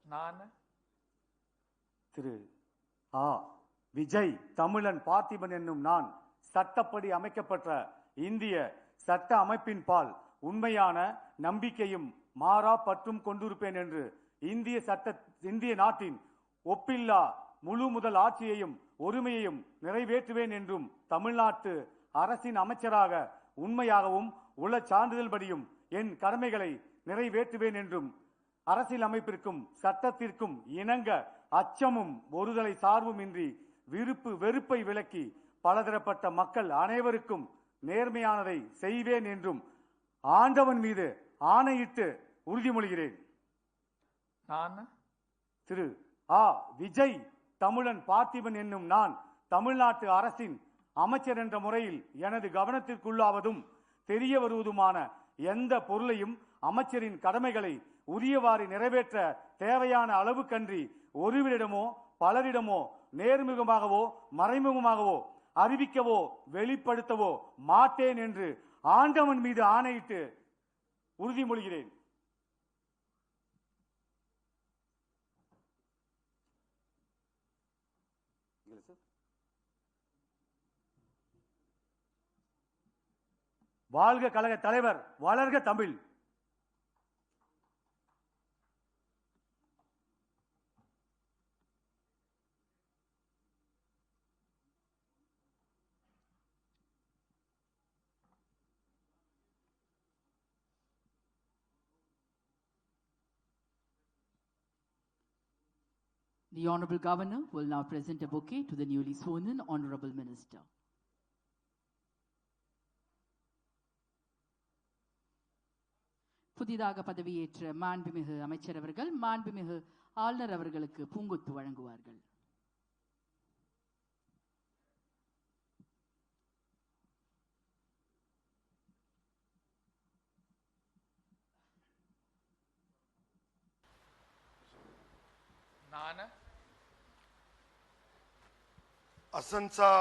நான் திரு ஆ. விஜய் தமிழன் பார்த்திபன் என்னும் நான் சட்டப்படி அமைக்கப்பட்ட இந்திய சட்ட அமைப்பின் பால் உண்மையான நம்பிக்கையும் மாறா பற்றும் கொண்டிருப்பேன் என்று இந்திய நாட்டின் ஒப்பில்லா முழு முதல் ஆட்சியையும் ஒருமையையும் நிறைவேற்றுவேன் என்றும் தமிழ்நாட்டு அரசின் அமைச்சராக உண்மையாகவும் உள்ள சான்றிதழ்படியும் என் கடமைகளை நிறைவேற்றுவேன் என்றும் அரசியல் அமைப்பிற்கும் சட்டத்திற்கும் இணங்க அச்சமும் ஒருதலை சார்பும் இன்றி விருப்பு வெறுப்பை விலக்கி பலதரப்பட்ட மக்கள் அனைவருக்கும் நேர்மையானதை செய்வேன் என்றும் ஆண்டவன் மீது ஆணையிட்டு உறுதிமொழிகிறேன். நான் திரு ஆ. விஜய் தமிழன் பார்த்திபன் என்னும் நான் தமிழ்நாட்டு அரசின் அமைச்சர் என்ற முறையில் எனது கவனத்திற்குள்ளாவதும் தெரிய வருவதுமான எந்த பொருளையும் அமைச்சரின் கடமைகளை உரியவாறு நிறைவேற்ற தேவையான அளவுக்கன்றி ஒருவரிடமோ பலரிடமோ நேர்முகமாகவோ மறைமுகமாகவோ அறிவிக்கவோ வெளிப்படுத்தவோ மாட்டேன் என்று ஆண்டவன் மீது ஆணையிட்டு உறுதிமொழிகிறேன். வாழ்க கழக தலைவர், வளர்க Tamil. The Honorable Governor will now present a bouquet to the newly sworn-in Honorable Minister. புதிதாக பதவியேற்ற மாண்புமிகு அமைச்சர் அவர்கள் மாண்புமிகு ஆளுநர் அவர்களுக்கு பூங்கொத்து வழங்குவார்கள். நான் அசன்சா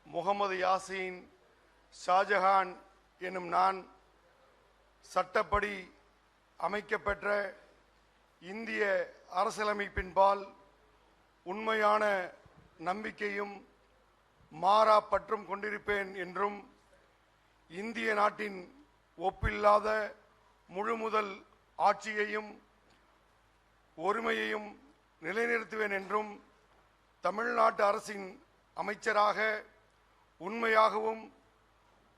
முகமது யாசின் ஷாஜஹான் எனும் நான் சட்டப்படி அமைக்கப்பெற்ற இந்திய அரசியலமைப்பின்பால் உண்மையான நம்பிக்கையும் மாறா பற்றும் கொண்டிருப்பேன் என்றும் இந்திய நாட்டின் ஒப்பில்லாத முழுமுதல் ஆட்சியையும் ஒருமையையும் நிலைநிறுத்துவேன் என்றும் தமிழ்நாட்டு அரசின் அமைச்சராக உண்மையாகவும்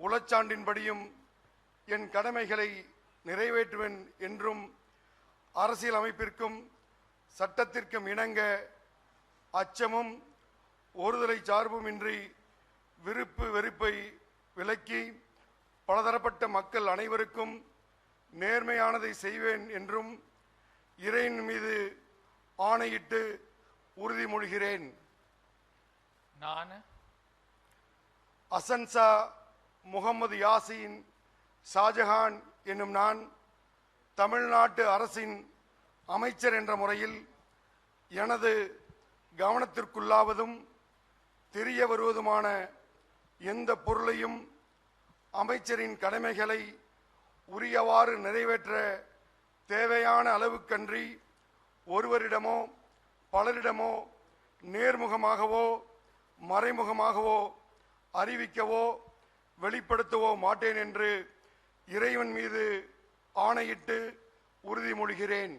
உளச்சான்றின்படியும் என் கடமைகளை நிறைவேற்றுவேன் என்றும் அரசியல் அமைப்பிற்கும் சட்டத்திற்கும் இணங்க அச்சமும் ஒருதலை சார்புமின்றி விருப்பு வெறுப்பை விலக்கி பலதரப்பட்ட மக்கள் அனைவருக்கும் நேர்மையானதை செய்வேன் என்றும் இறைவன் மீது ஆணையிட்டு உறுதிமொழிகிறேன். நான் அசன்சா முகமது யாசின் ஷாஜஹான் என்னும் நான் தமிழ்நாட்டு அரசின் அமைச்சர் என்ற முறையில் எனது கவனத்திற்குள்ளாவதும் தெரிய வருவதுமான எந்த பொருளையும் அமைச்சரின் கடமைகளை உரியவாறு நிறைவேற்ற தேவையான அளவுக்கன்றி ஒருவரிடமோ பலரிடமோ நேர்முகமாகவோ மறைமுகமாகவோ அறிவிக்கவோ வெளிப்படுத்தவோ மாட்டேன் என்று இறைவன் மீது ஆணையிட்டு உறுதிமொழிகிறேன்.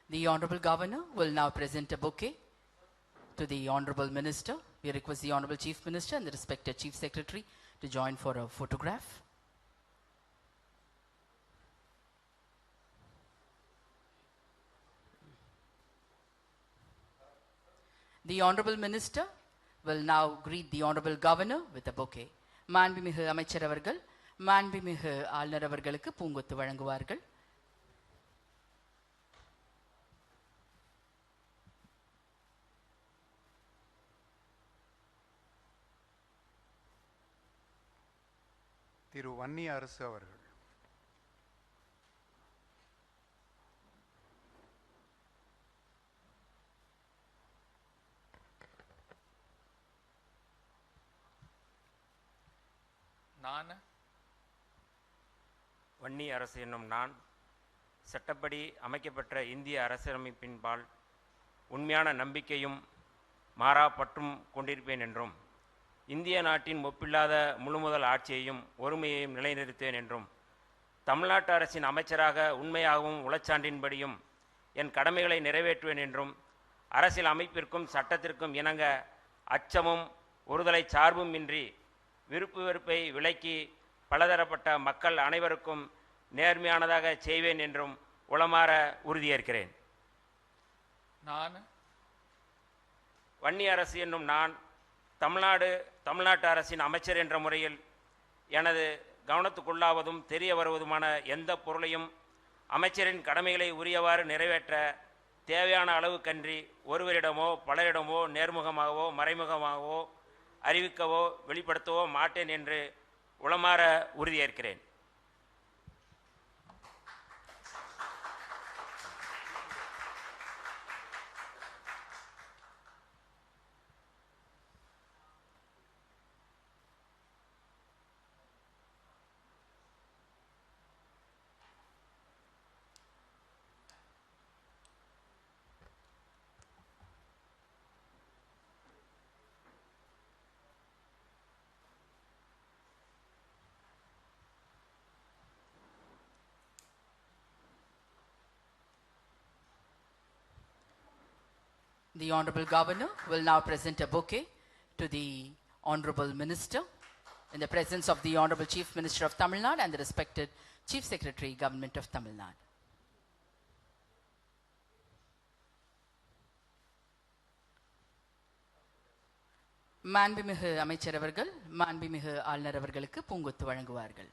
The Honorable Governor will now present a bouquet to the Honorable Minister. We request the Honorable Chief Minister and the respected Chief Secretary to join for a photograph. The Honorable Minister will now greet the Honorable Governor with a bouquet. மாண்புமிகு அமைச்சர் அவர்கள் மாண்புமிகு ஆளுநர் அவர்களுக்கு பூங்கொத்து வழங்குவார்கள். திரு வன்னி அரசு அவர்கள். நான் வன்னி அரசு என்னும் நான் சட்டப்படி அமைக்கப்பெற்ற இந்திய அரசியலமைப்பின்பால் உண்மையான நம்பிக்கையும் மாறா பற்றும் கொண்டிருப்பேன் என்றும் இந்திய நாட்டின் ஒப்பில்லாத முழுமுதல் ஆட்சியையும் ஒருமையையும் நிலைநிறுத்தேன் என்றும் தமிழ்நாட்டு அரசின் அமைச்சராக உண்மையாகவும் உளச்சான்றின்படியும் என் கடமைகளை நிறைவேற்றுவேன் என்றும் அரசியல் அமைப்பிற்கும் சட்டத்திற்கும் இணங்க அச்சமும் ஒருதலை சார்பும் இன்றி விருப்பு வெறுப்பை விலக்கி பலதரப்பட்ட மக்கள் அனைவருக்கும் நேர்மையானதாக செய்வேன் என்றும் உளமாற உறுதியேற்கிறேன். நான் வன்னி அரசு என்னும் நான் தமிழ்நாட்டு அரசின் அமைச்சர் என்ற முறையில் எனது கவனத்துக்குள்ளாவதும் தெரிய வருவதுமான எந்த பொருளையும் அமைச்சரின் கடமைகளை உரியவாறு நிறைவேற்ற தேவையான அளவுக்கன்றி ஒருவரிடமோ பலரிடமோ நேர்முகமாகவோ மறைமுகமாகவோ அறிவிக்கவோ வெளிப்படுத்தவோ மாட்டேன் என்று உளமாற உறுதியேற்கிறேன். The Honorable Governor will now present a bouquet to the Honorable Minister in the presence of the Honorable Chief Minister of Tamil Nadu and the respected Chief Secretary, Government of Tamil Nadu. மாண்புமிகு அமைச்சர் அவர்கள் மாண்புமிகு ஆளுநர் அவர்களுக்கு பூங்கொத்து வழங்குவார்கள்.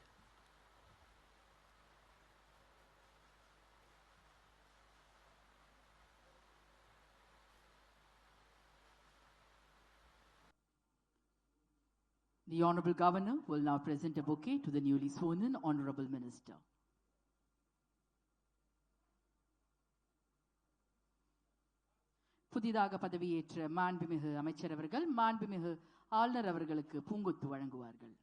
The Honorable Governor will now present a bouquet to the newly sworn-in Honorable Minister. புதிதாக பதவியேற்ற மாண்புமிகு அமைச்சர் அவர்கள் மாண்புமிகு ஆளுநர் அவர்களுக்கு பூங்கொத்து வழங்குவார்கள்.